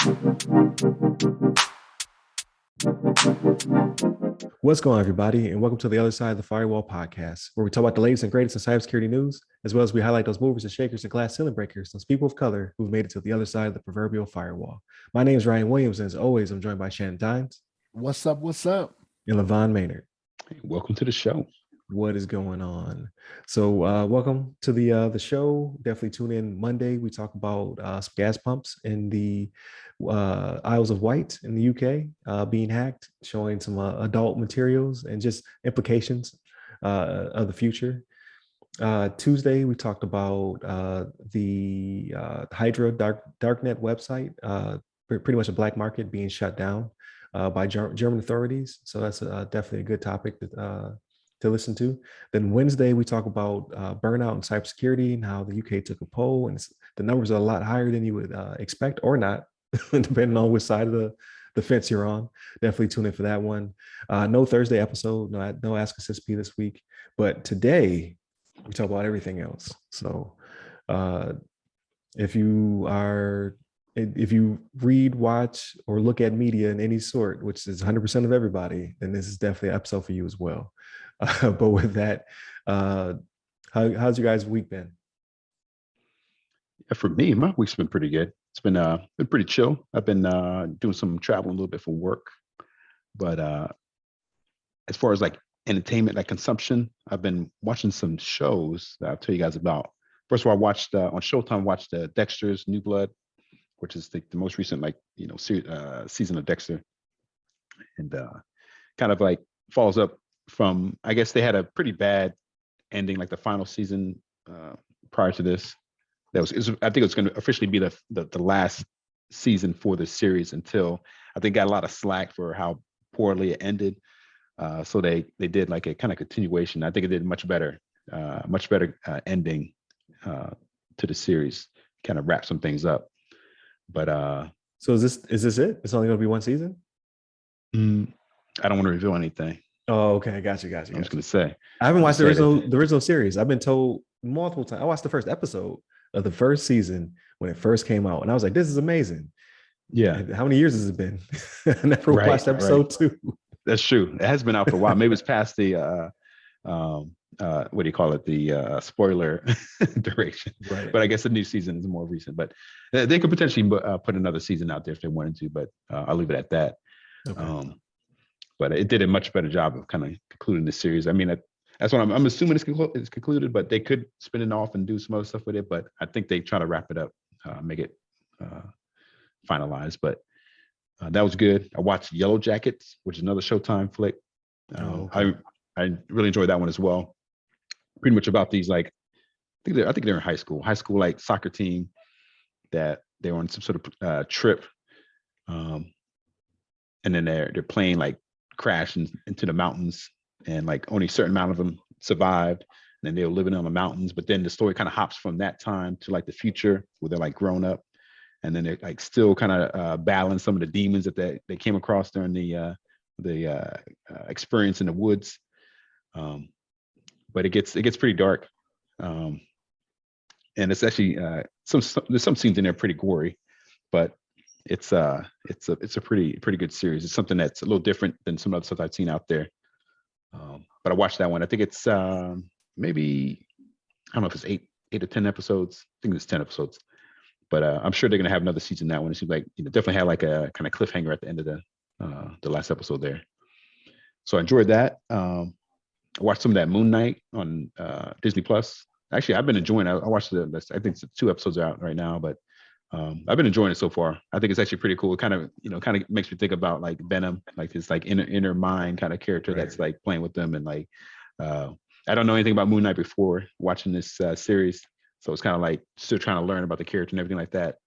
What's going on, everybody, and welcome to the other side of the Firewall podcast, where we talk about the latest and greatest in cybersecurity news, as well as we highlight those movers and shakers and glass ceiling breakers, those people of color who've made it to the other side of the proverbial firewall. My name is Ryan Williams, and as always, I'm joined by Shannon Dines. What's up? What's up? And LeVon Maynard. Hey, welcome to the show. What is going on? So, welcome to the show. Definitely tune in Monday. We talk about some gas pumps in the Isles of Wight in the UK being hacked, showing some adult materials and just implications of the future. Tuesday, we talked about the Hydra darknet website, pretty much a black market being shut down by German authorities. So that's definitely a good topic to listen to. Then Wednesday, we talk about burnout and cybersecurity and how the UK took a poll, and the numbers are a lot higher than you would expect or not, depending on which side of the fence you're on. Definitely tune in for that one. No Thursday episode, no Ask Us SP this week, but today we talk about everything else. So if you read, watch, or look at media in any sort, which is 100% of everybody, then this is definitely an episode for you as well. But with that, how's your guys' week been? Yeah, for me, my week's been pretty good. It's been pretty chill. I've been doing some traveling a little bit for work, but as far as like entertainment, like consumption, I've been watching some shows that I'll tell you guys about. First of all, I watched on Showtime, watched Dexter's New Blood, which is the most recent season of Dexter, and kind of like follows up from, I guess they had a pretty bad ending, like the final season prior to this. I think it's going to officially be the last season for the series until, I think, got a lot of slack for how poorly it ended. So they did like a kind of continuation. I think it did much better ending to the series, kind of wrap some things up. But so is this it? It's only going to be one season? I don't want to reveal anything. Oh, okay. Got you. I'm just going to say I haven't watched the original series. I've been told multiple times. I watched the first episode of the first season when it first came out, and I was like, "This is amazing." Yeah. How many years has it been? I never watched episode 2. That's true. It has been out for a while. Maybe it's past the what do you call it? The spoiler duration. Right. But I guess the new season is more recent. But they could potentially put another season out there if they wanted to. But I'll leave it at that. Okay. But it did a much better job of kind of concluding the series. I mean, that's what I'm assuming it's concluded, but they could spin it off and do some other stuff with it. But I think they try to wrap it up, make it finalized. But that was good. I watched Yellow Jackets, which is another Showtime flick. Okay. I really enjoyed that one as well. Pretty much about these, like, I think they're in high school like soccer team that they were on some sort of trip, and then they're playing, like, crash into the mountains, and like only a certain amount of them survived, and then they were living on the mountains. But then the story kind of hops from that time to like the future where they're like grown up, and then they're like still kind of battling some of the demons that they came across during the experience in the woods. But it gets pretty dark, and it's actually there's some scenes in there pretty gory, but it's a pretty good series. It's something that's a little different than some other stuff I've seen out there. But I watched that one. I think it's maybe, I don't know if it's 8 or 10 episodes. I think it's 10 episodes. But I'm sure they're gonna have another season. That one, it seems like, definitely had like a kind of cliffhanger at the end of the last episode there. So I enjoyed that. I watched some of that Moon Knight on Disney Plus. Actually, I've been enjoying it. I watched I think it's 2 episodes are out right now, but I've been enjoying it so far. I think it's actually pretty cool. It kind of makes me think about like Venom, like this like inner mind kind of character, right, that's like playing with them. And like, I don't know anything about Moon Knight before watching this series. So it's kind of like still trying to learn about the character and everything like that.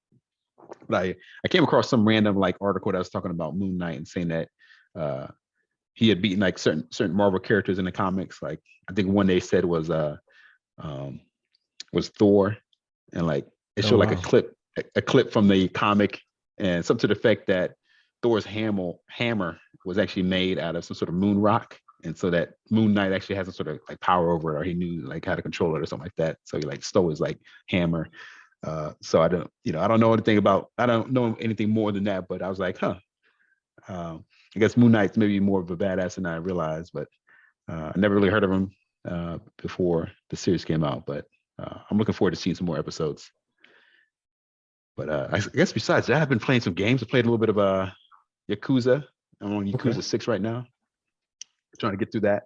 But I came across some random like article that was talking about Moon Knight and saying that he had beaten like certain Marvel characters in the comics. Like, I think one they said was Thor, and like it showed like a clip from the comic, and something to the effect that Thor's hammer was actually made out of some sort of moon rock, and so that Moon Knight actually has some sort of like power over it, or he knew like how to control it or something like that. So he like stole his like hammer. So I don't know anything about, I don't know anything more than that, but I was like, I guess Moon Knight's maybe more of a badass than I realized, but I never really heard of him before the series came out, but I'm looking forward to seeing some more episodes. But I guess besides that, I've been playing some games. I played a little bit of Yakuza. I'm on Yakuza 6 right now, trying to get through that.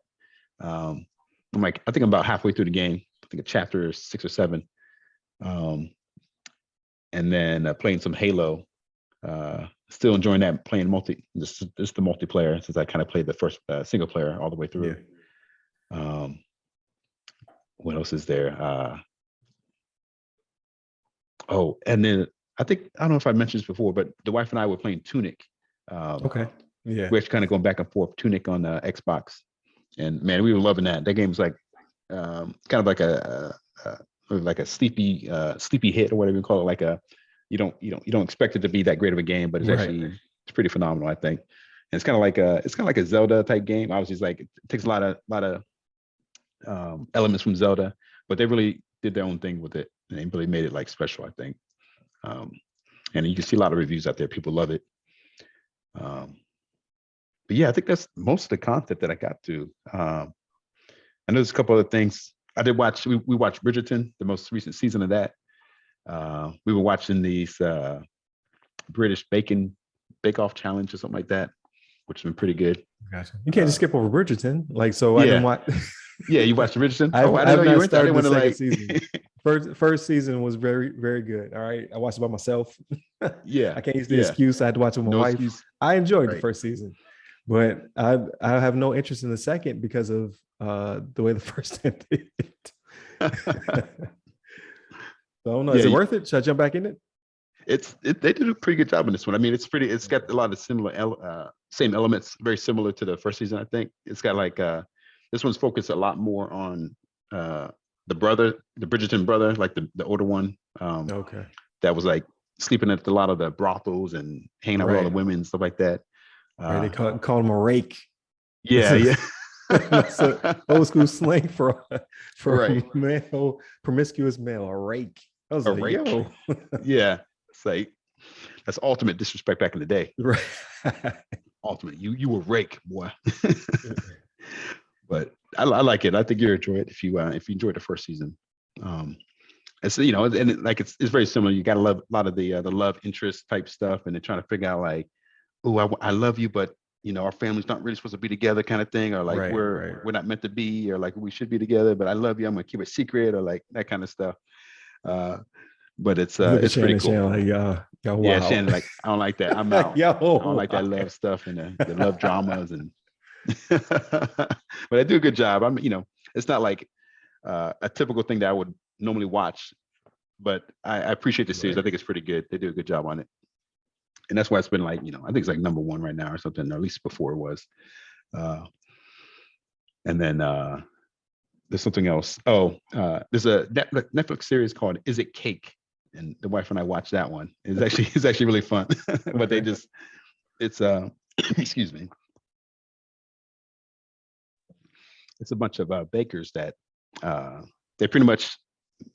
I'm like, I think I'm about halfway through the game. I think a chapter 6 or 7. And then playing some Halo. Still enjoying that, playing this the multiplayer, since I kind of played the first single player all the way through. Yeah. What else is there? And then I don't know if I mentioned this before, but the wife and I were playing Tunic. Okay. Yeah. We're kind of going back and forth, Tunic on Xbox. And man, we were loving that. That game's like kind of like a sleepy hit or whatever you call it. Like you don't expect it to be that great of a game, but it's actually it's pretty phenomenal, I think. And it's kind of like a Zelda type game. Obviously, it's like it takes a lot of elements from Zelda, but they really did their own thing with it, and they really made it like special, I think. And you can see a lot of reviews out there. People love it. But yeah, I think that's most of the content that I got to. I know there's a couple other things I did watch. We watched Bridgerton, the most recent season of that. We were watching these British Bake Off challenge or something like that, which has been pretty good. Gotcha. You can't just skip over Bridgerton. Like, so yeah. I didn't watch. Yeah, you watched Bridgerton? I didn't know you were into it. I didn't want to like. Season. First season was very, very good. All right, I watched it by myself. Yeah, I can't use the excuse I had to watch it with my wife. Excuse. I enjoyed the first season, but I have no interest in the second because of the way the first ended. So I don't know. Is it worth it? Should I jump back in it? They did a pretty good job in this one. I mean, it's got a lot of similar same elements, very similar to the first season. I think it's got like this one's focused a lot more on the Bridgerton brother, like the older one. Okay. That was like sleeping at a lot of the brothels and hanging out with all the women and stuff like that. They call him a rake. Yeah. That's old school slang for male, promiscuous male, a rake. I was like, yo. Yeah. It's like, that's ultimate disrespect back in the day. Right. Ultimate. You were rake, boy. But I like it. I think you'll enjoy it if you enjoyed the first season. And so, and like it's very similar. You got to love a lot of the love interest type stuff, and they're trying to figure out like, oh, I love you, but our family's not really supposed to be together, kind of thing, or like we're not meant to be, or like we should be together, but I love you, I'm gonna keep it secret, or like that kind of stuff. But it's pretty cool. Shannon, like, y'all, wow. Yeah, Shannon, like, I don't like that. I'm out. I don't like that love stuff and the love dramas and. But I do a good job. It's not like a typical thing that I would normally watch, but I appreciate the series. I think it's pretty good. They do a good job on it. And that's why it's been like, I think it's like number 1 right now or something, or at least before it was. And then there's something else. There's a Netflix series called Is It Cake? And the wife and I watched that one. It's actually really fun. But it's excuse me. It's a bunch of bakers that they pretty much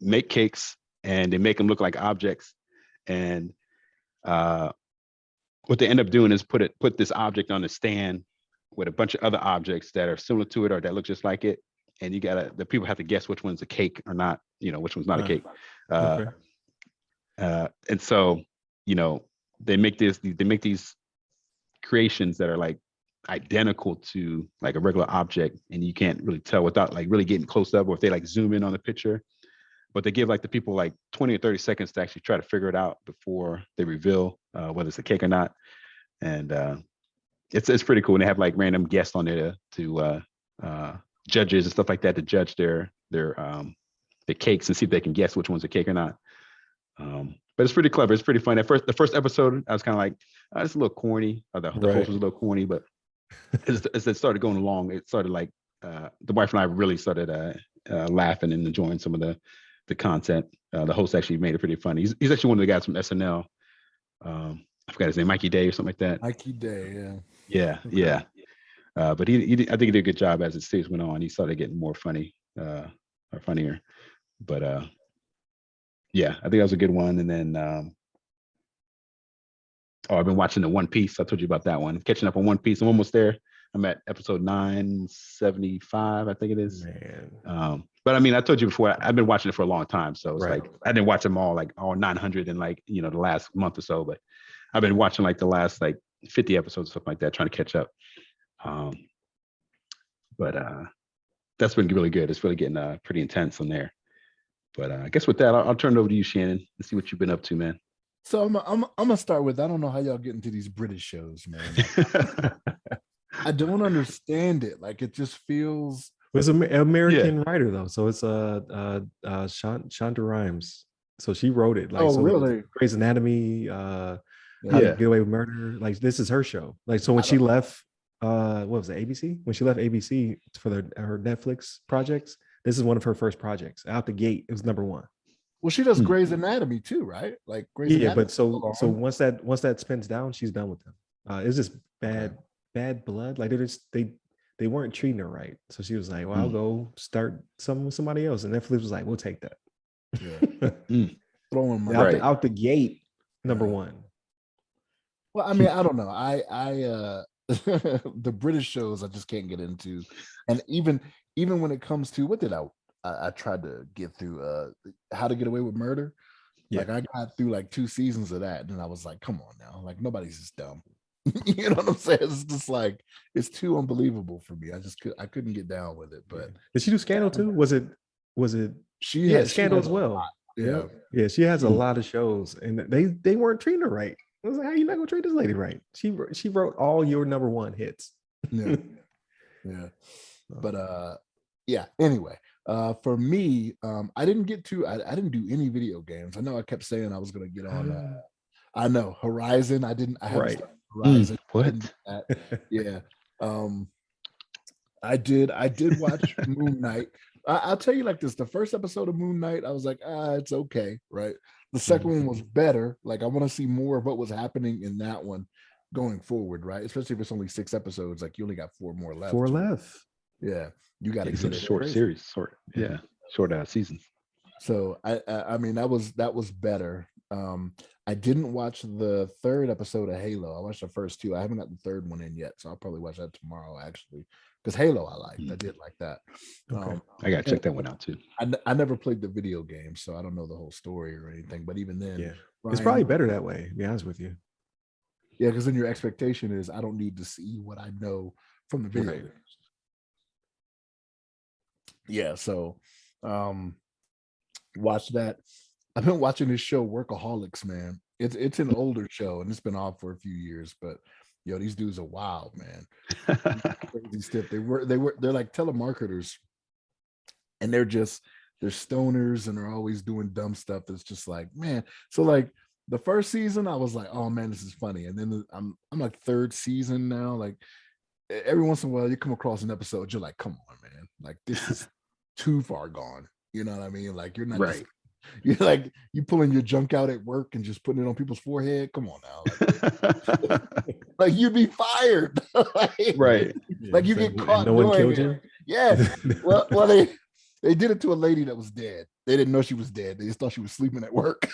make cakes and they make them look like objects. And what they end up doing is put this object on a stand with a bunch of other objects that are similar to it or that look just like it. And the people have to guess which one's a cake or not, which one's not a cake. And so, they make these creations that are like identical to like a regular object, and you can't really tell without like really getting close up, or if they like zoom in on the picture. But they give like the people like 20 or 30 seconds to actually try to figure it out before they reveal whether it's a cake or not. And it's pretty cool. And they have like random guests on there to judges and stuff like that to judge their cakes and see if they can guess which one's a cake or not. But it's pretty clever. It's pretty fun. The first episode, I was kind of like, it's a little corny. The host was a little corny, but as it started going along, it started like the wife and I really started laughing and enjoying some of the content. The host actually made it pretty funny. He's actually one of the guys from SNL. I forgot his name, Mikey Day or something like that. Mikey Day, yeah. Yeah. But I think he did a good job as the series went on. He started getting more funny or funnier. But Yeah, I think that was a good one. And then I've been watching the One Piece. I told you about that one. Catching up on One Piece. I'm almost there. I'm at episode 975, I think it is. Man, But I mean, I told you before, I've been watching it for a long time. So it's right. like I didn't watch them all 900 in like, the last month or so, but I've been watching like the last like 50 episodes, something like that, trying to catch up. But that's been really good. It's really getting pretty intense on there. But I guess with that, I'll turn it over to you, Shannon, and see what you've been up to, man. So I'm gonna start with, I don't know how y'all get into these British shows, man. I don't understand it. Like, it just feels. It was an American writer though, so it's Shonda Rhimes. So she wrote it. Like, Oh, so really? Grey's Anatomy, How to Get Away with Murder. Like, this is her show. Like, so when she left, what was it, ABC? When she left ABC for her Netflix projects, this is one of her first projects. Out the gate, it was number one. Well, she does Grey's Anatomy too, right? Like Grey's Anatomy. But so once that spins down, she's done with them. It's just bad blood. Like, they weren't treating her right. So she was like, well, I'll go start something with somebody else. And Netflix was like, we'll take that. Yeah. Throwing my out the gate, number one. Well, I mean, I don't know. I the British shows I just can't get into. And even when it comes to, what did I tried to get through How to Get Away with Murder. Yeah. Like, I got through like 2 seasons of that, and I was like, come on now. Like, nobody's just dumb. You know what I'm saying? It's just like, it's too unbelievable for me. I couldn't get down with it. But did she do Scandal too? Was it she had Scandal as well? Yeah, she has a lot of shows, and they weren't treating her right. I was like, how you not gonna treat this lady right? She wrote all your number one hits. Yeah. But anyway, for me, I didn't do any video games. I know I kept saying I was gonna get on I know Horizon. I haven't started Horizon. What? Yeah. I did watch Moon Knight. I'll tell you like this: the first episode of Moon Knight, I was like, it's okay, right? The second one was better. Like, I want to see more of what was happening in that one going forward, right? Especially if it's only 6 episodes. Like, you only got 4 more left. 4 left. Yeah, you got to get a short series, short seasons. So I mean, that was better. I didn't watch the 3rd episode of Halo. I watched the first 2. I haven't got the 3rd one in yet, so I'll probably watch that tomorrow, actually, because Halo I liked. I did like that. Okay. I gotta check that one out too. I never played the video game, so I don't know the whole story or anything. But even then, it's probably better that way, to be honest with you. Yeah, because then your expectation is, I don't need to see what I know from the video games. Yeah, so watch that. I've been watching this show, Workaholics, man. It's an older show, and it's been off for a few years, but these dudes are wild, man. Crazy stiff. They're like telemarketers, and they're stoners, and they're always doing dumb stuff. That's just like, man. So like the first season, I was like, oh man, this is funny. And then I'm like 3rd season now. Like, every once in a while, you come across an episode, you're like, come on, man. Like, this is too far gone. You know what I mean? Like, you're not right. You're like, you pulling your junk out at work and just putting it on people's forehead. Come on now. Like you'd be fired. Right. Like, you get caught. No one killed you? Yeah. Well, they did it to a lady that was dead. They didn't know she was dead. They just thought she was sleeping at work.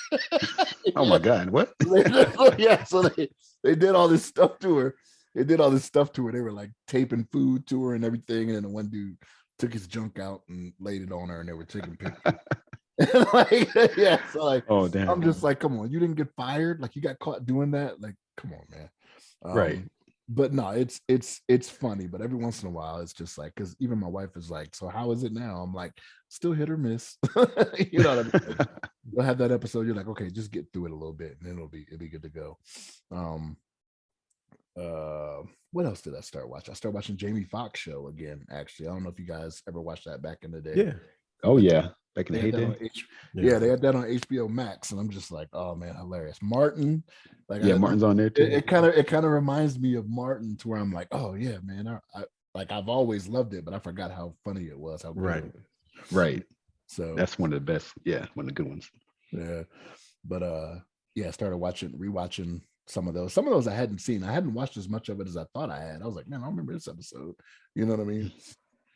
Oh my God. What? Yeah. So they did all this stuff to her. They were like taping food to her and everything. And then the one dude took his junk out and laid it on her, and they were taking pictures. So like, oh damn, I'm just like, come on, you didn't get fired, like you got caught doing that, like, come on, man. Right. But no, it's funny, but every once in a while it's just like, because even my wife is like, so how is it now? I'm like, still hit or miss. You know what I mean? You'll have that episode, you're like, okay, just get through it a little bit, and then it'll be good to go. What else did I start watching? I started watching Jamie Foxx show again, actually. I don't know if you guys ever watched that back in the day. Yeah. Oh yeah, back in the heyday. They had that on HBO Max, and I'm just like, oh man, hilarious. Martin, like, Martin's on there too. It kind of reminds me of Martin, to where I'm like, oh yeah, man, I've always loved it, but I forgot how funny it was. How right, it was. Right. So that's one of the best. Yeah, one of the good ones. Yeah, but I started rewatching some of those. Some of those I hadn't seen. I hadn't watched as much of it as I thought I had. I was like, man, I don't remember this episode. You know what I mean?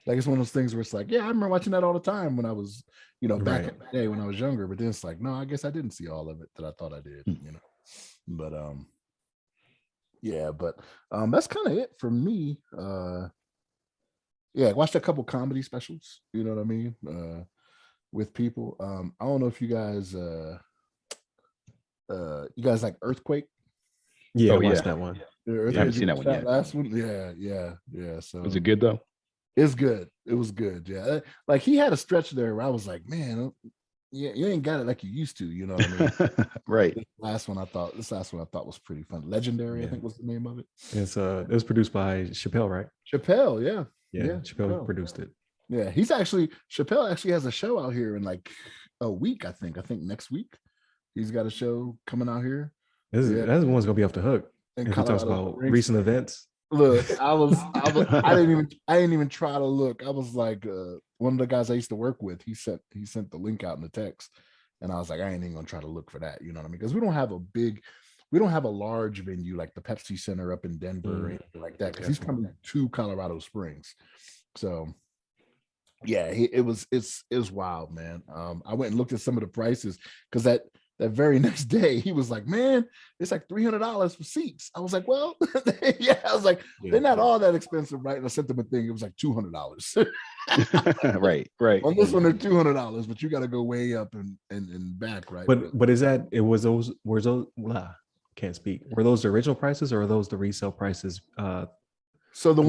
Like it's one of those things where it's like, yeah, I remember watching that all the time when I was, back Right. in the day when I was younger. But then it's like, no, I guess I didn't see all of it that I thought I did. But yeah, but that's kind of it for me. Yeah, I watched a couple comedy specials. You know what I mean? With people. I don't know if you guys like Earthquake. Yeah, I Oh watched yeah, that one. Yeah, I Yeah. haven't Earthquake. Did seen you that watch one that yet. last one? Yeah. Was So it good though? it's good. It was good. Yeah, like he had a stretch there where I was like, man, yeah, you ain't got it like you used to. You know what I mean? Right. This last one I thought was pretty fun. Legendary, I Yeah. think was the name of it. It was produced by Chappelle, right? Chappelle, yeah. Yeah, Chappelle Chappelle. produced it. Yeah, Chappelle actually has a show out here in like a week, I think. I think next week he's got a show coming out here. Yeah, That one's gonna be off the hook in if he talks Colorado about Springs. recent events. Look, I didn't even try to look. I was like, one of the guys I used to work with, he sent the link out in the text, and I was like, I ain't even gonna try to look for that. You know what I mean? Because we don't have a large venue like the Pepsi Center up in Denver or anything like that. Because he's coming to Colorado Springs, so yeah, it's wild, man. I went and looked at some of the prices because that very next day he was like, man, it's like $300 for seats. I was like, well, yeah, I was like, they're not all that expensive, right? And I sent them a thing. It was like $200. Right. On this one, they're $200, but you got to go way up and back, right? But is that it was those can't speak. Were those the original prices or are those the resale prices? So the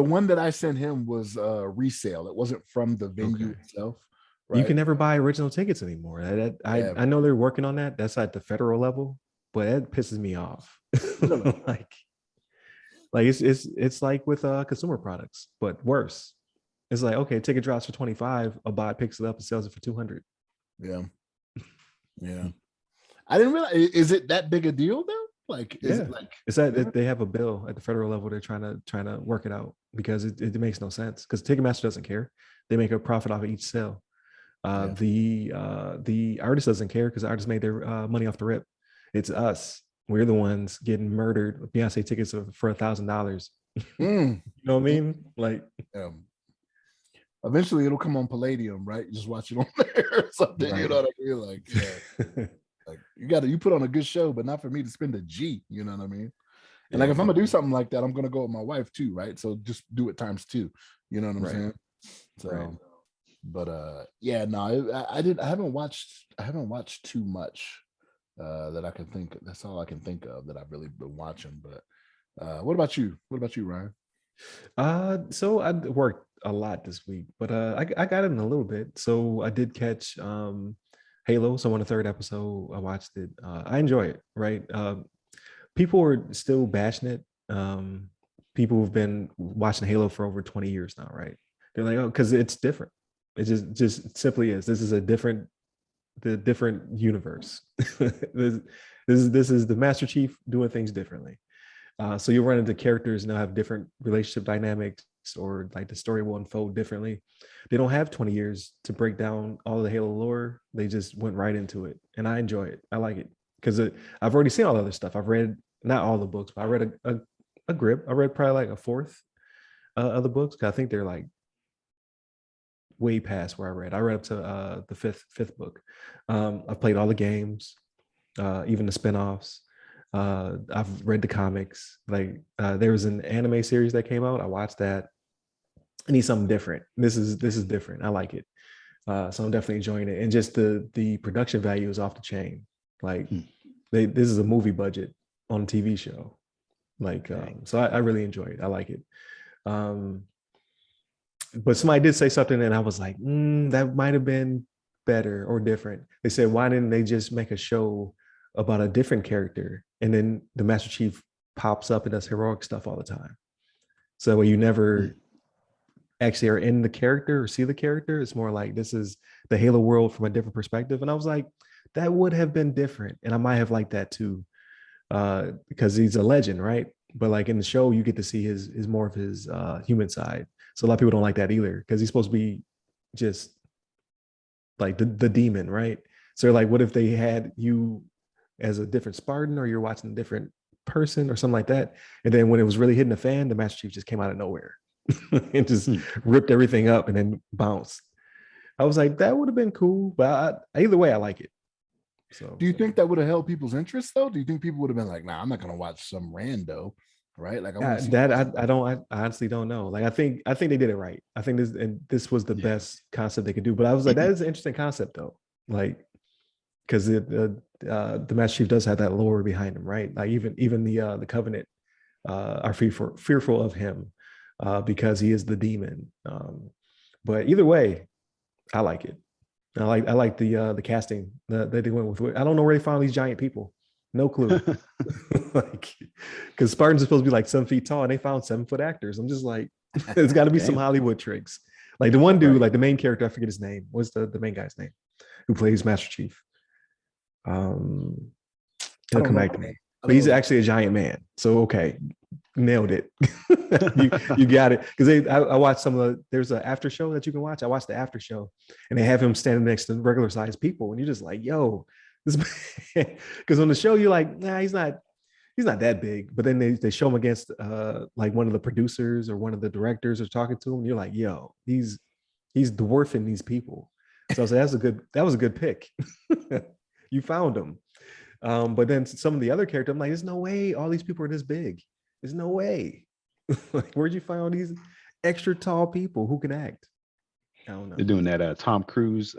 one that I sent him was resale. It wasn't from the venue itself. Right? You can never buy original tickets anymore. I know they're working on that. That's at the federal level, but it pisses me off. like it's like with consumer products, but worse. It's like, okay, ticket drops for 25, a bot picks it up and sells it for 200. Yeah. I didn't realize. Is it that big a deal though? Like, is it like? It's that they have a bill at the federal level. They're trying to work it out because it makes no sense. Because Ticketmaster doesn't care. They make a profit off of each sale. The artist doesn't care because the artist made their money off the rip. It's us. We're the ones getting murdered. Beyonce tickets for $1,000. You know what I mean? Like, eventually it'll come on Palladium, right? You just watch it on there or something. Right. You know what I mean? Like, yeah. Like you put on a good show, but not for me to spend a G. You know what I mean? And like if I'm gonna do something like that, I'm gonna go with my wife too, right? So just do it times 2. You know what I'm saying? So, but yeah, no, I haven't watched too much that I can think. That's all I can think of that I've really been watching. But what about you? What about you, Ryan? So I worked a lot this week, but I got in a little bit. So I did catch Halo. So on the 3rd episode, I watched it. I enjoy it, right? People are still bashing it. People who've been watching Halo for over 20 years now, right? They're like, oh, because it's different. It just simply is. This is the different universe. this is the Master Chief doing things differently. So you'll run into characters and they'll have different relationship dynamics, or like the story will unfold differently. They don't have 20 years to break down all of the Halo lore. They just went right into it, and I enjoy it. I like it because I've already seen all the other stuff. I've read not all the books, but I read a grip. I read probably like a fourth of the books. I think they're like way past where I read. I read up to the fifth book. I've played all the games, even the spinoffs. I've read the comics. Like there was an anime series that came out. I watched that. I need something different. This is different. I like it. So I'm definitely enjoying it. And just the production value is off the chain. Like this is a movie budget on a TV show. Like so I really enjoy it. I like it. But somebody did say something and I was like, that might have been better or different. They said, why didn't they just make a show about a different character? And then the Master Chief pops up and does heroic stuff all the time. So that way you never actually are in the character or see the character. It's more like this is the Halo world from a different perspective. And I was like, that would have been different. And I might have liked that too. Because he's a legend, right? But like in the show, you get to see his more of his human side. So a lot of people don't like that either because he's supposed to be just like the demon, right? So like, what if they had you as a different Spartan, or you're watching a different person or something like that? And then when it was really hitting the fan, the Master Chief just came out of nowhere. and just ripped everything up and then bounced. I was like, that would have been cool, but either way, I like it. So, do you think that would have held people's interest though? Do you think people would have been like, "Nah, I'm not gonna watch some rando," right? Like, I want to see that I don't. I honestly don't know. Like, I think they did it right. I think this was the best concept they could do. But I was like, that is an interesting concept though. Like, because the Master Chief does have that lore behind him, right? Like even the Covenant are fearful of him because he is the demon. But either way, I like it. I like the casting that they went with. I don't know where they found these giant people. No clue. Like, because Spartans are supposed to be like 7 feet tall, and they found 7-foot actors. I'm just like, there's got to be some Hollywood tricks. Like the one dude, like the main character, I forget his name. What's the main guy's name? Who plays Master Chief? It'll come back to me. But he's actually a giant man. So okay, nailed it. you got it. Because I watched some of there's an after show that you can watch. I watched the after show, and they have him standing next to regular sized people, and you're just like, yo, this. Because on the show you're like, nah, he's not that big. But then they show him against like one of the producers or one of the directors are talking to him, and you're like, yo, he's dwarfing these people. So I was like, that was a good pick. You found him. But then some of the other characters, I'm like, there's no way all these people are this big. There's no way. Like, where'd you find all these extra tall people who can act? I don't know. They're doing that Tom Cruise.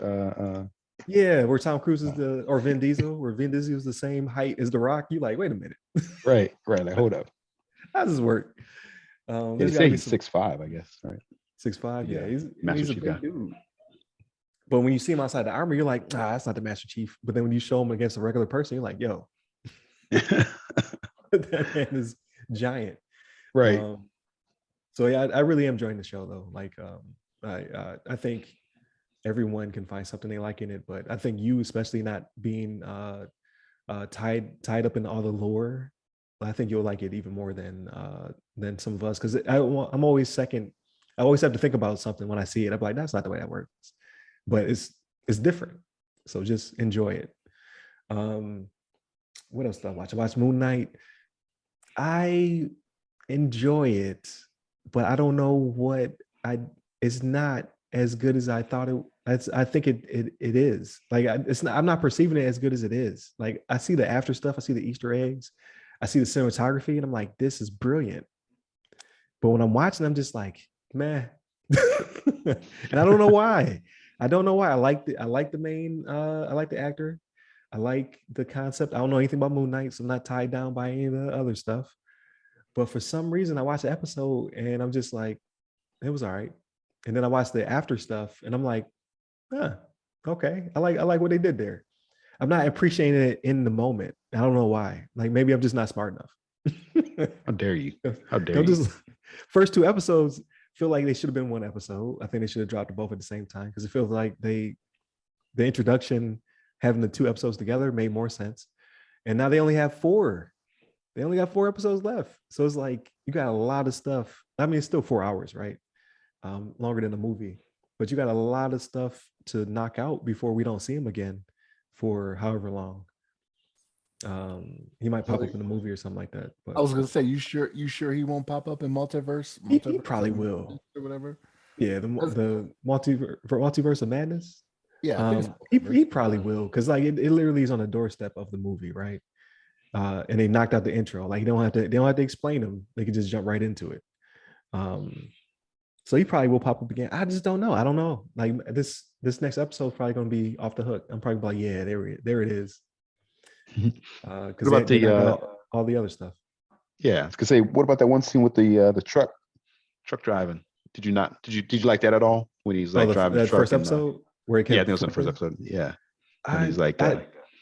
Yeah, where Tom Cruise is or Vin Diesel, where Vin Diesel is the same height as The Rock. You like, wait a minute. Right. Like, hold up. How does this work? They say he's 6'5", I guess. Right. 6'5", yeah. He's a big guy. dude. But when you see him outside the armor, you're like, that's not the Master Chief. But then when you show him against a regular person, you're like, yo, that man is giant. Right. So yeah, I really am enjoying the show though. Like, I think everyone can find something they like in it, but I think you, especially not being tied up in all the lore, I think you'll like it even more than some of us. Because I'm always second. I always have to think about something when I see it. I'm like, that's not the way that works. But it's different. So just enjoy it. What else did I watch? I watched Moon Knight. I enjoy it, but I don't know what it's not as good as I thought it. I think it is. Like it's not. I'm not perceiving it as good as it is. Like I see the after stuff. I see the Easter eggs. I see the cinematography, and I'm like, this is brilliant. But when I'm watching, I'm just like, meh. And I don't know why. I like the main. I like the actor. I like the concept. I don't know anything about Moon Knight, so I'm not tied down by any of the other stuff. But for some reason, I watched the episode and I'm just like, it was all right. And then I watched the after stuff and I'm like, okay. I like what they did there. I'm not appreciating it in the moment. I don't know why. Like maybe I'm just not smart enough. How dare you? How dare you? First 2 episodes feel like they should have been 1 episode. I think they should have dropped both at the same time because it feels like the introduction, having the 2 episodes together made more sense. And now they only have 4. They only got 4 episodes left. So it's like, you got a lot of stuff. I mean, it's still 4 hours, right? Longer than a movie, but you got a lot of stuff to knock out before we don't see him again for however long. He might pop up in a movie or something like that. But I was gonna say, you sure he won't pop up in multiverse? He probably will, or whatever. Yeah, the multiverse of madness. Yeah, he probably will, because like it literally is on the doorstep of the movie, right? And they knocked out the intro. Like they don't have to explain them. They can just jump right into it. So he probably will pop up again. I just don't know. I don't know. Like this next episode is probably going to be off the hook. I'm probably like, yeah, there it is. Because about all the other stuff. Yeah, I was gonna say, what about that one scene with the truck driving? Did you like that at all? When he's like driving the truck? First episode where it I think it was in the first episode. Yeah, he's like,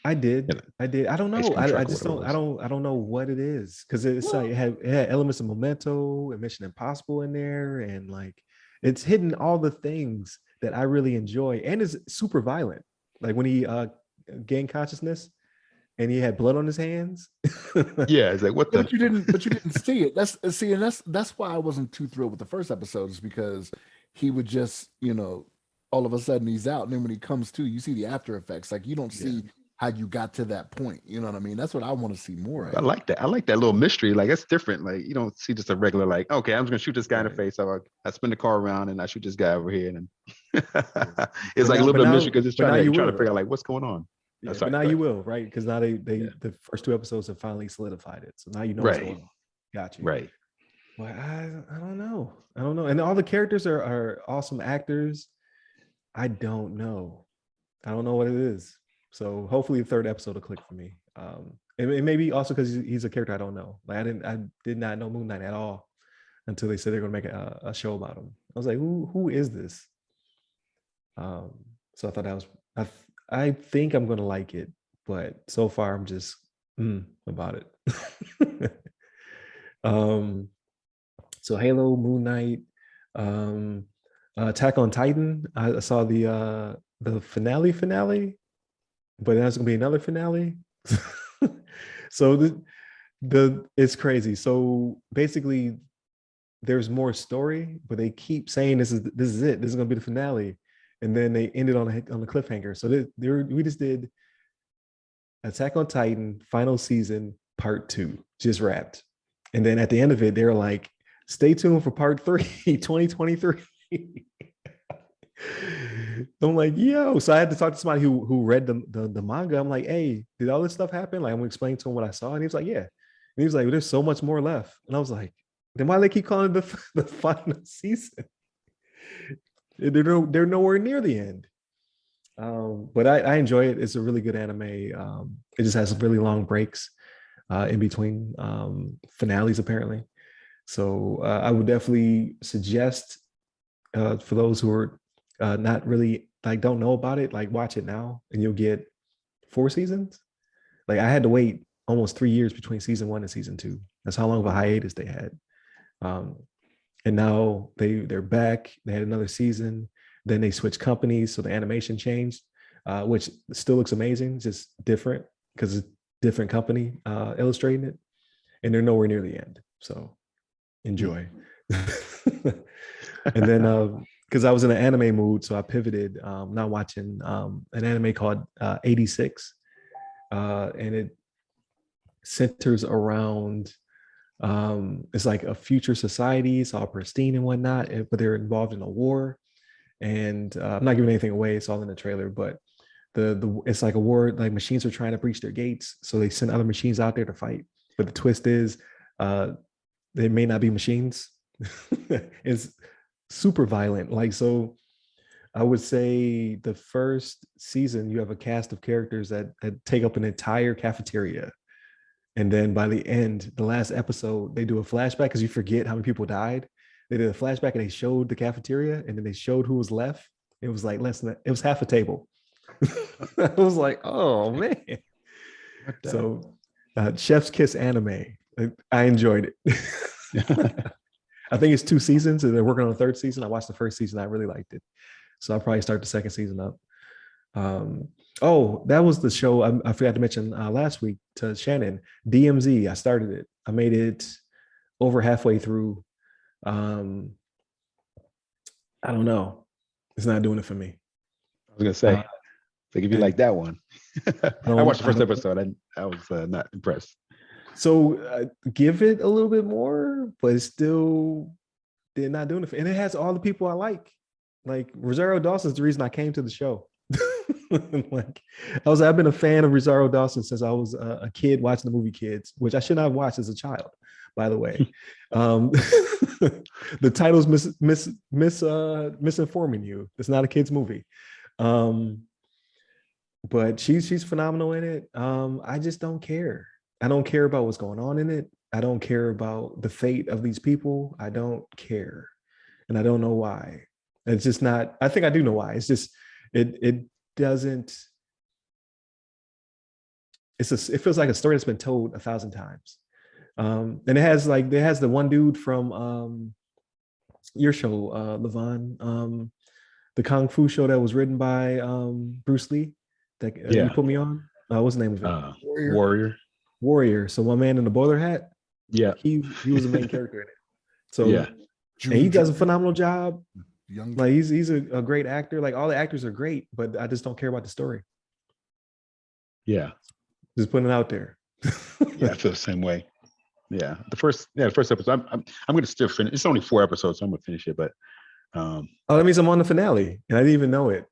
I did. I don't know. I just don't. I don't know what it is, because it's like it had elements of Memento and Mission Impossible in there, and like it's hidden all the things that I really enjoy, and it's super violent. Like when he gained consciousness and he had blood on his hands. Yeah, it's like what the. But you didn't see it. That's why I wasn't too thrilled with the first episode, is because he would just all of a sudden he's out, and then when he comes to, you see the after effects. Like you don't see how you got to that point. You know what I mean? That's what I want to see more I of. like that. I like that little mystery. Like that's different. Like you don't see just a regular like, okay, I'm just gonna shoot this guy in the Right. face. I spin the car around and I shoot this guy over here, and then Yeah. it's like a little bit of mystery because it's But trying now to you you're trying to will. figure out like what's going on. Yeah, but Sorry, now go you ahead. will, right? Because now they Yeah. the first two episodes have finally solidified it. So now you know what's Right. going on. Got you. Right. Well, I don't know. I don't know. And all the characters are awesome actors. I don't know. I don't know what it is. So hopefully the third episode will click for me. And maybe also because he's a character I don't know. Like I did not know Moon Knight at all until they said they're gonna make a show about him. I was like, who is this? Um, so I thought that was I think I'm gonna like it, but so far I'm just about it. um, so Halo, Moon Knight, um, Attack on Titan. I saw the finale, but there's gonna be another finale. So the it's crazy. So basically, there's more story, but they keep saying this is it. This is gonna be the finale, and then they ended on the cliffhanger. So we just did Attack on Titan final season part 2 just wrapped, and then at the end of it, they're like, "Stay tuned for part 3, 2023." I'm like, yo. So I had to talk to somebody who read the manga. I'm like, hey, did all this stuff happen? Like, I'm gonna explain to him what I saw, and he was like, yeah. And he was like, well, there's so much more left, and I was like, then why do they keep calling it the final season? They're nowhere near the end. But I enjoy it. It's a really good anime. It just has really long breaks in between finales, apparently. So I would definitely suggest for those who are not really like don't know about it, like watch it now, and you'll get 4 seasons. Like I had to wait almost 3 years between season 1 and season 2. That's how long of a hiatus they had. Um, and now they're back. They had another season. Then they switched companies, so the animation changed, which still looks amazing, just different because it's different company illustrating it, and they're nowhere near the end. So enjoy. And then because I was in an anime mood, so I pivoted. Now watching an anime called 86, and it centers around it's like a future society. It's all pristine and whatnot, but they're involved in a war. And I'm not giving anything away. It's all in the trailer, but the it's like a war. Like machines are trying to breach their gates, so they send other machines out there to fight. But the twist is, they may not be machines. It's super violent. Like so, I would say the first season you have a cast of characters that take up an entire cafeteria. And then by the end, the last episode, they do a flashback because you forget how many people died. They did a flashback and they showed the cafeteria and then they showed who was left. It was like less than that. It was half a table. I was like, oh man. So Chef's Kiss anime. I enjoyed it. I think it's 2 seasons and they're working on the third season. I watched the first season. I really liked it. So I'll probably start the second season up. Oh, that was the show I forgot to mention last week to Shannon. DMZ. I started it. I made it over halfway through. I don't know. It's not doing it for me. I was gonna say, think if you like that one. I watched the first don't, episode. I was not impressed. So give it a little bit more, but it's still they're not doing it. And it has all the people I like. Like Rosario Dawson's the reason I came to the show. Like I've been a fan of Rosario Dawson since I was a kid watching the movie Kids, which I should not have watched as a child, by the way. The title's misinforming you. It's not a kid's movie. But she's phenomenal in it. I just don't care. I don't care about what's going on in it. I don't care about the fate of these people. I don't care. And I don't know why. It's just not, I think I do know why. It's just, it doesn't, it feels like a story that's been told 1,000 times. And it has the one dude from your show, LeVon, the Kung Fu show that was written by Bruce Lee that you put me on. What's the name of it? Warrior. So my man in the boiler hat. Yeah. He was the main character in it. So yeah. And he does a phenomenal job. Like he's a great actor. Like all the actors are great, but I just don't care about the story. Yeah. Just putting it out there. Yeah, I feel the same way. Yeah. The first episode, I'm gonna still finish. It's only 4 episodes, so I'm gonna finish it. But Oh, that means I'm on the finale, and I didn't even know it.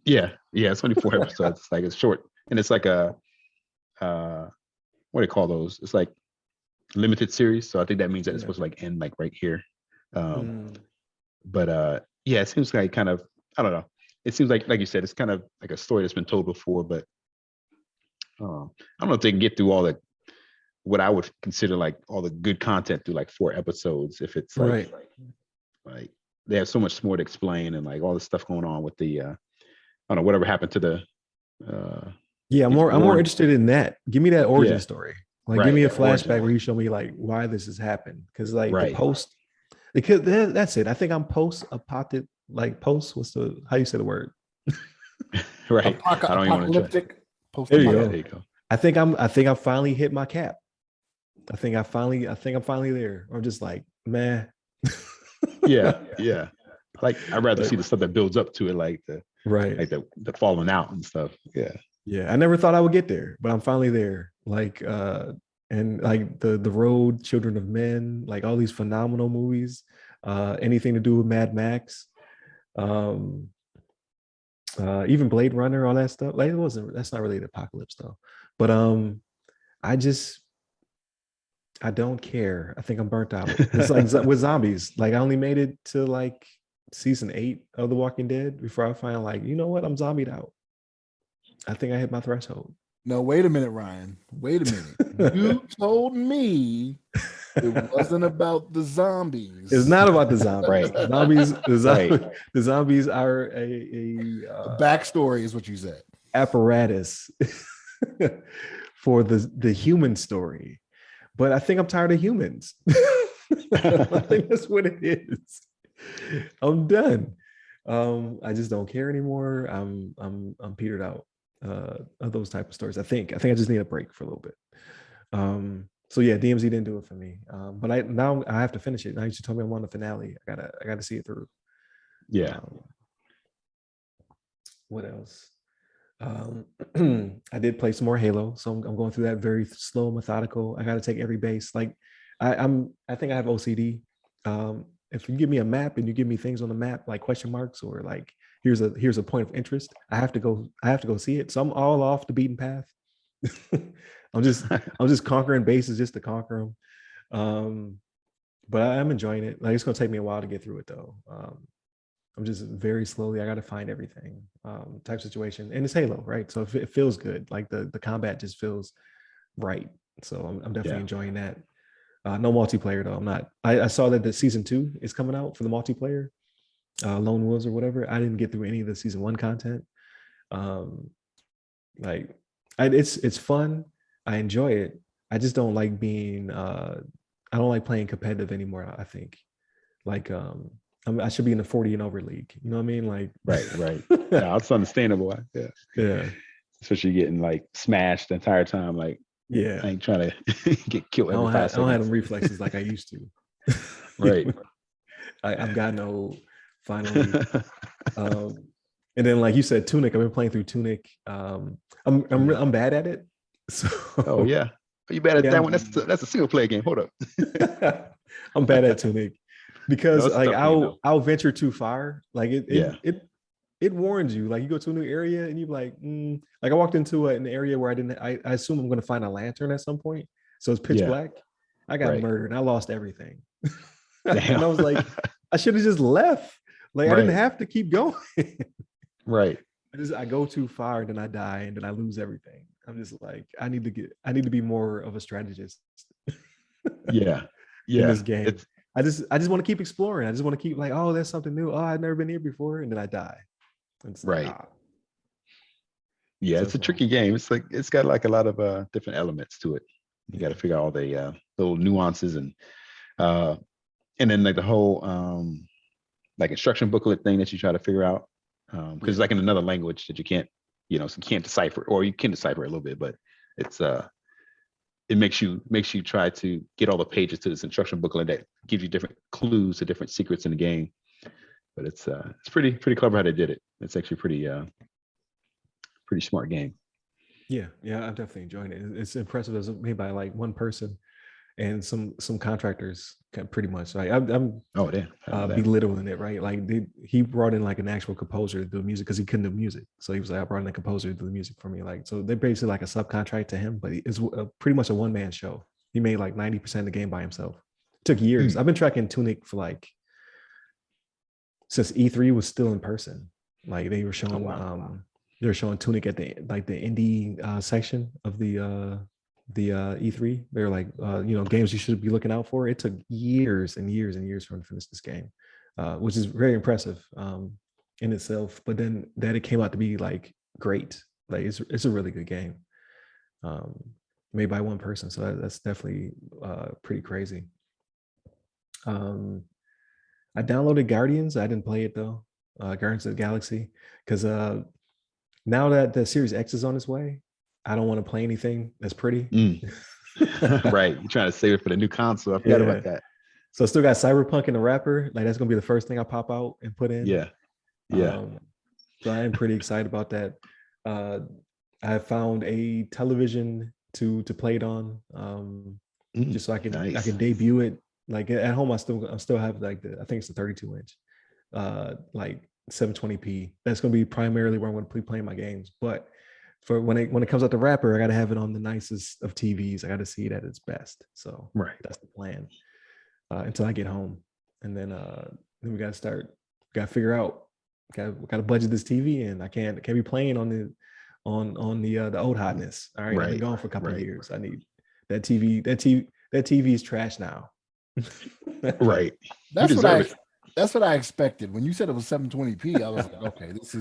yeah, it's only 4 episodes. It's like it's short, and it's like a what do you call those? It's like limited series. So I think that means that it's supposed to like end like right here. But yeah, it seems like kind of, I don't know. It seems like you said, it's kind of like a story that's been told before, but I don't know if they can get through all the what I would consider like all the good content through like 4 episodes. If it's like like they have so much more to explain and like all the stuff going on with the I don't know, whatever happened to the yeah, I'm more interested in that. Give me that origin Yeah. story. Like, give me a flashback where you show me like why this has happened. Because like the post, because that's it. I think I'm post-apocalyptic, like post. What's the how you say the word? Right. I don't even want to try. There you go. I think I finally hit my cap. I think I'm finally there. Or just like, man. yeah. Like I'd rather see the stuff that builds up to it, like the like the falling out and stuff. Yeah. I never thought I would get there, but I'm finally there. Like and like the Road, Children of Men, like all these phenomenal movies. Anything to do with Mad Max. Even Blade Runner, all that stuff. Like that's not really the apocalypse though. But I don't care. I think I'm burnt out. It's like with zombies. Like I only made it to like season 8 of The Walking Dead before I find like, you know what? I'm zombied out. I think I hit my threshold. No, wait a minute, Ryan. Wait a minute. You told me it wasn't about the zombies. It's not about the zombies. The zombies are a backstory is what you said. Apparatus for the human story. But I think I'm tired of humans. I think that's what it is. I'm done. I just don't care anymore. I'm petered out of those type of stories. I think I just need a break for a little bit. So yeah, DMZ didn't do it for me. But I have to finish it. Now you just told me I'm on the finale. I gotta see it through. Yeah. What else? I did play some more Halo, so I'm going through that very slow, methodical. I got to take every base. Like I think I have OCD. If you give me a map and you give me things on the map like question marks or like here's a point of interest, I have to go see it. So I'm all off the beaten path. I'm just conquering bases just to conquer them. But I'm enjoying it. Like it's gonna take me a while to get through it though. I'm just very slowly. I got to find everything type situation, and it's Halo, right? So it feels good. Like the combat just feels right. So I'm definitely enjoying that. No multiplayer though. I'm not. I saw that the season 2 is coming out for the multiplayer, Lone Wolves or whatever. I didn't get through any of the season 1 content. It's fun. I enjoy it. I just don't like being. I don't like playing competitive anymore. I think, like I should be in the 40 and over league. You know what I mean? Like right. Yeah, it's understandable. Yeah. Especially getting like smashed the entire time. Like I ain't trying to get killed every 5 seconds. I don't have them reflexes like I used to. Right. I've gotten old finally. And then like you said, Tunic. I've been playing through Tunic. I'm bad at it. So oh yeah. Are you bad at that one? That's a single player game. Hold up. I'm bad at Tunic. Because like I'll venture too far. Like it warns you. Like you go to a new area and you're like I walked into an area where I assume I'm going to find a lantern at some point. So it's pitch black. I got murdered and I lost everything. And I was like, I should have just left. Like I didn't have to keep going. Right. I go too far and then I die and then I lose everything. I'm just like, I need to be more of a strategist. Yeah. In this game. I just want to keep exploring. I just want to keep like, oh, there's something new. Oh, I've never been here before, and then I die. It's right. Yeah, it's a tricky game. It's like it's got like a lot of different elements to it. You got to figure out all the little nuances and then like the whole like instruction booklet thing that you try to figure out because it's like in another language that you can't decipher, or you can decipher a little bit, but it's it makes you try to get all the pages to this instruction booklet that gives you different clues to different secrets in the game. But it's pretty clever how they did it. It's actually pretty smart game. Yeah, I'm definitely enjoying it. It's impressive. It's made by like one person and some contractors, pretty much. Like I'm Oh, damn. I didn't know that. belittling it, right? Like he brought in like an actual composer to do music because he couldn't do music. So he was like, I brought in a composer to do the music for me. Like, so they're basically like a subcontract to him, but it's pretty much a one man show. He made like 90% of the game by himself. Took years. Mm. I've been tracking Tunic for like since E3 was still in person. Like they were Oh, showing wow. they were showing Tunic at the like the indie section of the E3. They're like games you should be looking out for. It took years and years and years for him to finish this game, which is very impressive in itself. But then that it came out to be like great. Like it's a really good game, um, made by one person. So that's definitely pretty crazy. Um, I downloaded Guardians. I didn't play it though. Guardians of the Galaxy, because now that the Series X is on its way, I don't want to play anything that's pretty. Mm. Right. You're trying to save it for the new console. I forgot Yeah. about that. So I still got Cyberpunk in the wrapper. Like that's gonna be the first thing I pop out and put in. Yeah. Yeah. So I am pretty excited about that. Uh, I found a television to play it on, Mm. just so I Nice. can debut it. Like at home, I still have like I think it's the 32 inch, like 720p. That's gonna be primarily where I'm gonna be playing my games. But for when it comes out the wrapper, I gotta have it on the nicest of TVs. I gotta see it at its best. So Right. that's the plan until I get home, and then we gotta figure out, gotta budget this TV, and I can't be playing on the old hotness. All right, I've been Right. gone for a couple of Right. years. I need that TV. That TV is trash now. Right. You That's what deserve I it. that's what I expected. When you said it was 720p, I was like, okay, this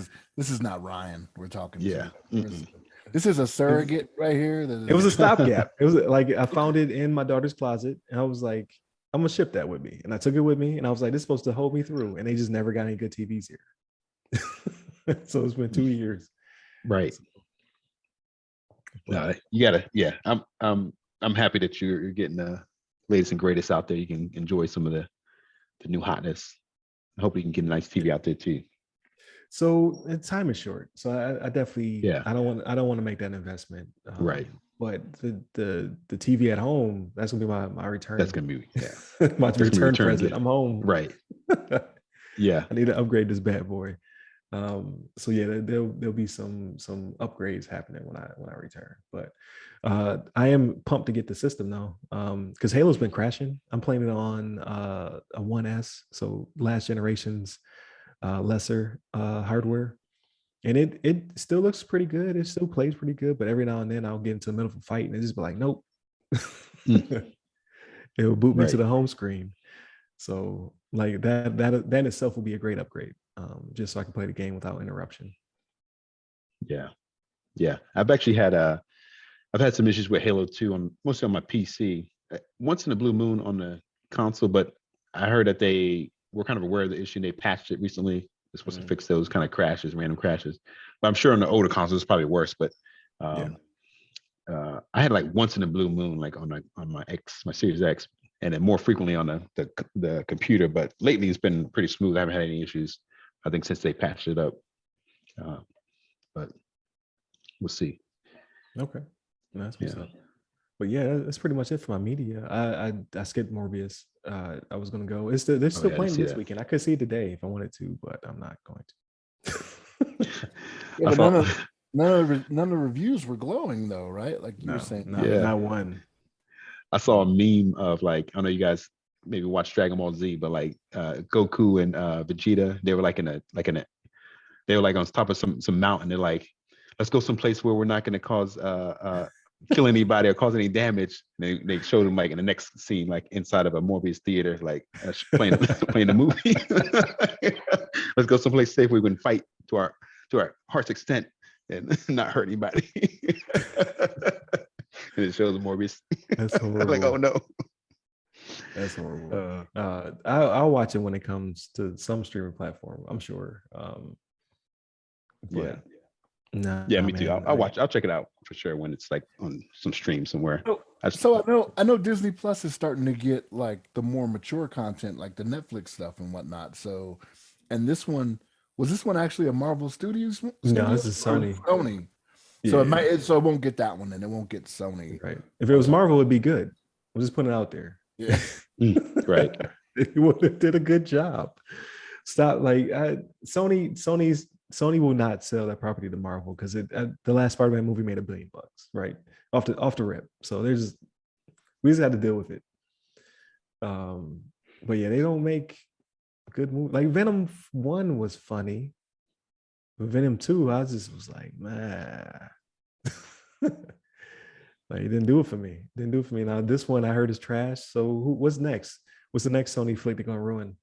is not Ryan we're talking Yeah. to. This is a surrogate right here. That It was a is, stopgap. It was like I found it in my daughter's closet, and I was like, I'm gonna ship that with me. And I took it with me, and I was like, this is supposed to hold me through. And they just never got any good TVs here. So it's been 2 years. Right. But No, you gotta. Yeah. I'm happy that you're getting the latest and greatest out there. You can enjoy some of the new hotness. I hope you can get a nice TV out there too. so time is short. So I definitely Yeah. I don't want to make that investment. Right. But the TV at home, that's gonna be my return. That's gonna be my That's gonna be return return present. gift. I'm home. Right. Yeah. I need to upgrade this bad boy. So yeah, there'll be some upgrades happening when I return. But I am pumped to get the system though, because Halo's been crashing. I'm playing it on a 1S, so last generation's lesser hardware, and it still looks pretty good. It still plays pretty good, but every now and then I'll get into the middle of a fight and it just be like, nope. It'll boot me to Right. the home screen. So like that itself will be a great upgrade, just so I can play the game without interruption. Yeah. Yeah. I've had some issues with Halo 2 on mostly on my PC. Once in a blue moon on the console, but I heard that they were kind of aware of the issue and they patched it recently. They're supposed to fix those kind of crashes, random crashes. But I'm sure on the older consoles it's probably worse. But I had like once in a blue moon, like on my Series X, and then more frequently on the computer. But lately it's been pretty smooth. I haven't had any issues. I think since they patched it up. But we'll see. Okay, that's what's up. But yeah, that's pretty much it for my media. I skipped Morbius. I was gonna go. They're still playing this weekend. I could see it today if I wanted to, but I'm not going to. yeah, but none of the reviews were glowing though, right? Like you were saying. Not one. I saw a meme of like, I know you guys maybe watch Dragon Ball Z, but like Goku and Vegeta, they were like they were like on top of some mountain. They're like, let's go someplace where we're not going to cause kill anybody or cause any damage. And they showed them like in the next scene, like inside of a Morbius theater, like playing the movie. Let's go someplace safe where we can fight to our heart's extent and not hurt anybody. And it shows Morbius. That's horrible. Like, oh no. That's horrible. I'll watch it when it comes to some streaming platform, I'm sure. Yeah. No, yeah, me too. I'll check it out for sure when it's like on some stream somewhere. So I know Disney Plus is starting to get like the more mature content, like the Netflix stuff and whatnot. So, and this one actually a Marvel Studios? No, this is Sony. Sony. So it Yeah, might. So it won't get that one, and it won't get Sony. right. If it was Marvel, it'd be good. I'm just putting it out there. Yeah. Right. It would have did a good job. Stop, like Sony will not sell that property to Marvel because the last Spider-Man movie made $1 billion, right? Off the rip. So we just had to deal with it. But yeah, they don't make good movies. Like Venom 1 was funny. But Venom 2, I just was like, man. Like, it didn't do it for me. Didn't do it for me. Now this one I heard is trash. So what's next? What's the next Sony flick they're gonna ruin?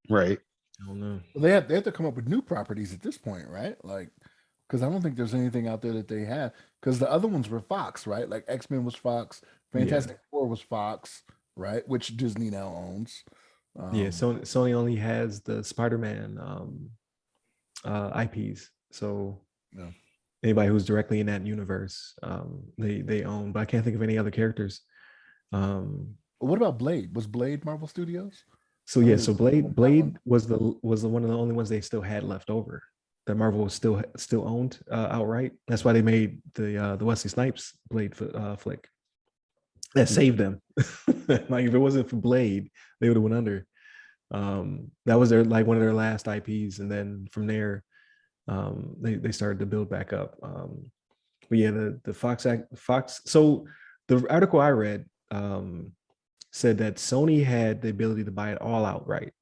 Right. I don't know. Well, they have to come up with new properties at this point, right? Like, because I don't think there's anything out there that they have. Because the other ones were Fox, right? Like X-Men was Fox, Fantastic Four was Fox, right? Which Disney now owns. Yeah, Sony only has the Spider-Man IPs. So Yeah. anybody who's directly in that universe, they own. But I can't think of any other characters. What about Blade? Was Blade Marvel Studios? So yeah, so Blade was the one of the only ones they still had left over that Marvel was still owned outright. That's why they made the Wesley Snipes Blade flick. That saved them. Like if it wasn't for Blade, they would have went under. That was their like one of their last IPs, and then from there, they started to build back up. But yeah, the Fox. So the article I read said that Sony had the ability to buy it all outright.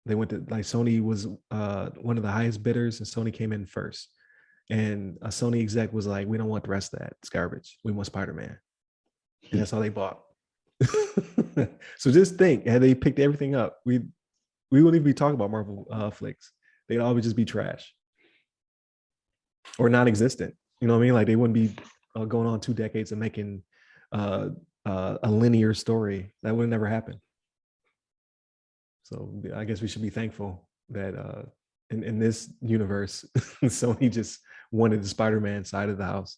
They went to like Sony was one of the highest bidders, and Sony came in first. And a Sony exec was like, "We don't want the rest of that. It's garbage. We want Spider-Man," and that's all they bought. So just think, had they picked everything up, we wouldn't even be talking about Marvel flicks. They'd all just be trash or non-existent. You know what I mean? Like they wouldn't be going on 2 decades and making a linear story. That would never happen. So I guess we should be thankful that in this universe, Sony just wanted the Spider-Man side of the house.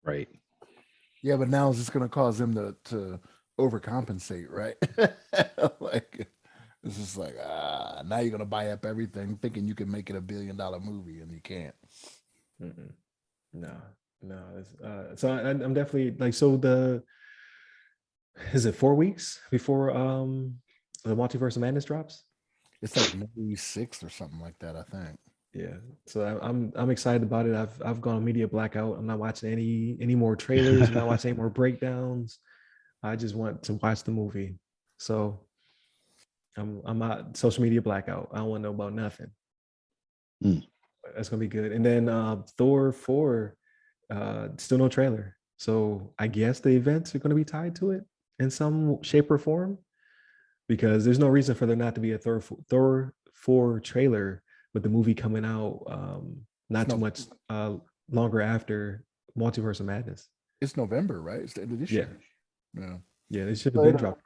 Right. Yeah, but now it's just going to cause them to overcompensate, right? Like it's just like now you're going to buy up everything, thinking you can make it $1 billion movie, and you can't. Mm-mm. No. So I'm definitely like, is it 4 weeks before the Multiverse of Madness drops? It's like May 6th or something like that, I think. Yeah, so I'm excited about it. I've gone on media blackout. I'm not watching any more trailers. I'm not watching any more breakdowns. I just want to watch the movie. So I'm out social media blackout. I don't want to know about nothing. That's gonna be good. And then Thor 4, still no trailer. So I guess the events are gonna be tied to it in some shape or form, because there's no reason for there not to be a Thor 4 trailer with the movie coming out not too much longer after Multiverse of Madness. It's November, right? It's the end of this year. Yeah, they should have been dropped.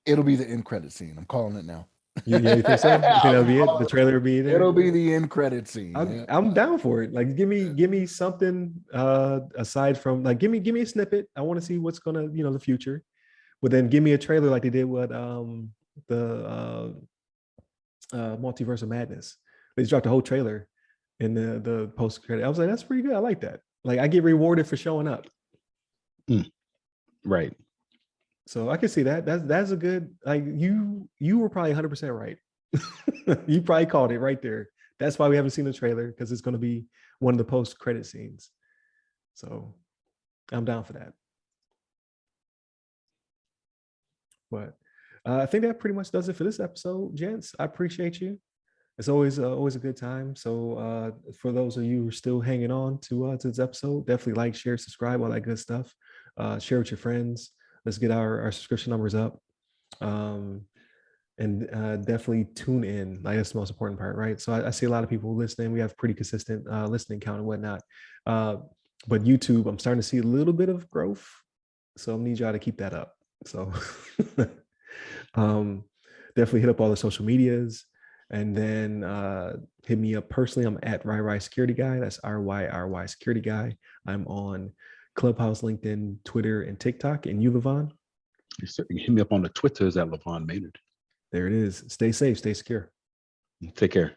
It'll be the end credit scene. I'm calling it now. You think so? You think that'll be it? The trailer will be there? It'll be the end credit scene. I'm down for it. Like give me something aside from like give me a snippet. I want to see what's gonna, the future. But then give me a trailer like they did with the Multiverse of Madness. They dropped a whole trailer in the post credit. I was like, that's pretty good. I like that. Like I get rewarded for showing up. Right. So I can see that. That's a good, like you were probably 100% right. You probably called it right there. That's why we haven't seen the trailer, because it's going to be one of the post credit scenes. So I'm down for that. But I think that pretty much does it for this episode, gents. I appreciate you. It's always a good time. So for those of you who are still hanging on to this episode, definitely like, share, subscribe, all that good stuff. Share with your friends. Let's get our subscription numbers up. And definitely tune in. Like that's the most important part, right? So I see a lot of people listening. We have pretty consistent listening count and whatnot. But YouTube, I'm starting to see a little bit of growth. So I need y'all to keep that up. So definitely hit up all the social medias, and then hit me up personally. I'm at RY Security Guy. That's RY Security Guy. I'm on Clubhouse, LinkedIn, Twitter, and TikTok. And you, LeVon? You certainly hit me up on the Twitters at LeVon Maynard. There it is. Stay safe, stay secure. Take care.